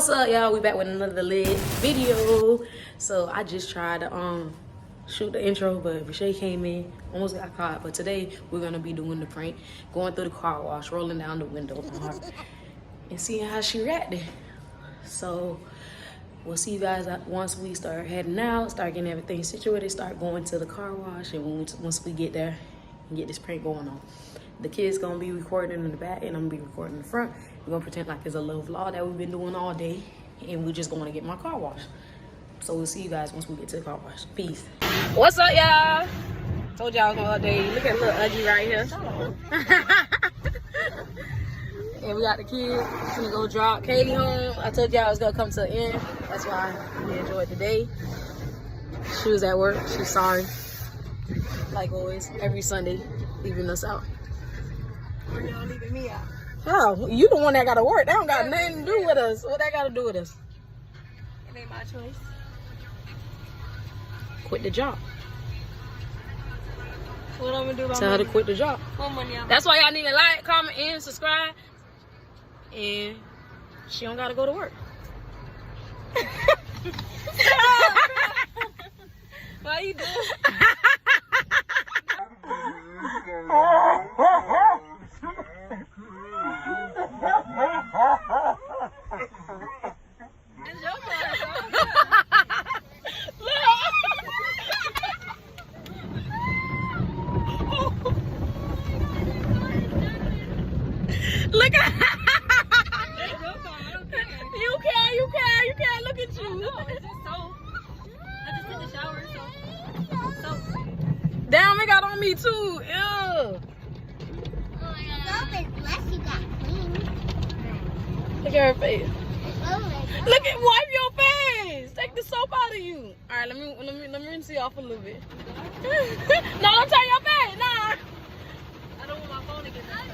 What's up, y'all? We back with another lit video. So I just tried to shoot the intro, but Rashay came in, almost got caught. But today we're gonna be doing the prank, going through the car wash, rolling down the window on her, and seeing how she reacted. So we'll see you guys once we start heading out, start getting everything situated, start going to the car wash, and once we get there and get this prank going on. The kids gonna be recording in the back and I'm gonna be recording in the front. We're gonna pretend like it's a little vlog that we've been doing all day, and we're just going to get my car washed. So we'll see you guys once we get to the car wash. Peace. What's up, y'all? Told y'all I was gonna update. Look at little Udgy right here. And we got the kids. We're gonna go drop Katie home. I told y'all I was gonna come to the end. That's why we enjoyed the day. She was at work. She's sorry. Like always, every Sunday, leaving us out. Y'all leaving me out. How? You the one that gotta work. That don't got nothing to do with us. What that gotta do with us? It ain't my choice. Quit the job. What I'm gonna do about Tell her to quit the job. what money I'm That's why y'all need to like, comment, and subscribe. And she don't gotta go to work. Why you doing? It's your fault. Look at It's your fault. I don't care. you can look at you. No, it's just so. I just took the shower, so. Damn, it got on me too. Ew. Look at her face. Look at, wipe your face. Take the soap out of you. All right, let me rinse you off a little bit. No, don't turn your face. Nah. I don't want my phone to get that.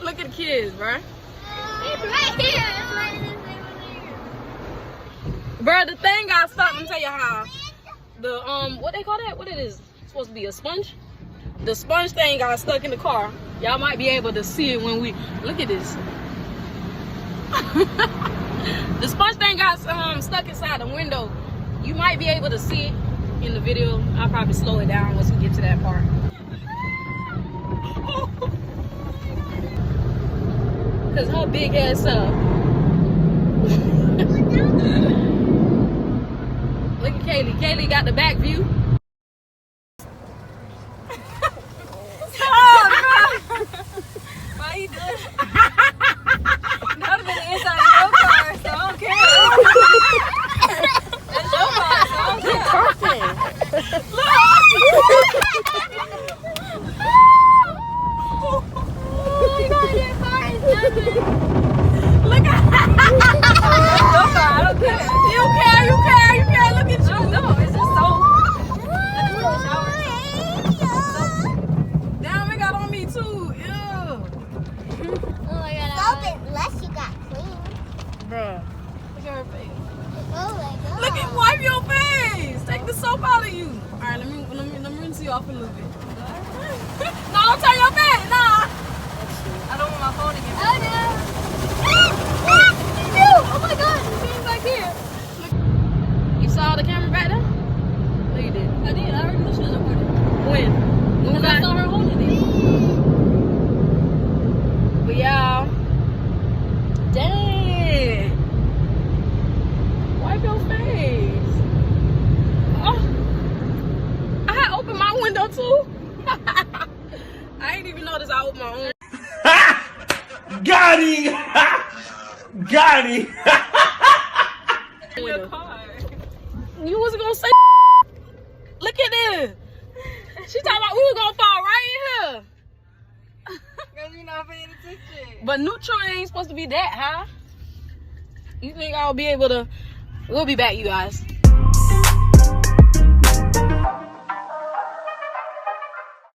Look at the kids, bruh. It's right here. It's right here. Bruh, the thing got stuck. Let me tell you how. The what they call that? What it is? It's supposed to be a sponge. The sponge thing got stuck in the car. Y'all might be able to see it when we look at this. The sponge thing got stuck inside the window. You might be able to see it in the video. I'll probably slow it down once we get to that part. Cause her big ass up. Look at Kaylee. Kaylee got the back view. Why you doing it? That would have been the inside of your car, so I don't care. That's your car, so I don't care. Look at That's your car, I don't care. you care. Look at you. No, it's just so. I just took the shower, so. Damn, it got on me too. Ew. Oh my god. Soap it unless you got clean. Bruh. Look at her face. Oh my god. Look at, wipe your face. Take the soap out of you. All right, let me rinse you off a little bit. No, don't turn your face. Nah. I don't want my phone to get Oh no. Oh my god, it's getting back here. You saw the camera back there? No, you did. I did. I already knew she was recording. When? When was I that? saw her holding it. But y'all, dang. Wipe your face. Oh, I had opened my window too. I ain't even noticed I opened my own. Got him! Got him! In your car. You wasn't gonna say. Look at this. She talking about we was gonna fall right in here. Because you're not paying attention. But neutral ain't supposed to be that high. You think I'll be able to? We'll be back, you guys.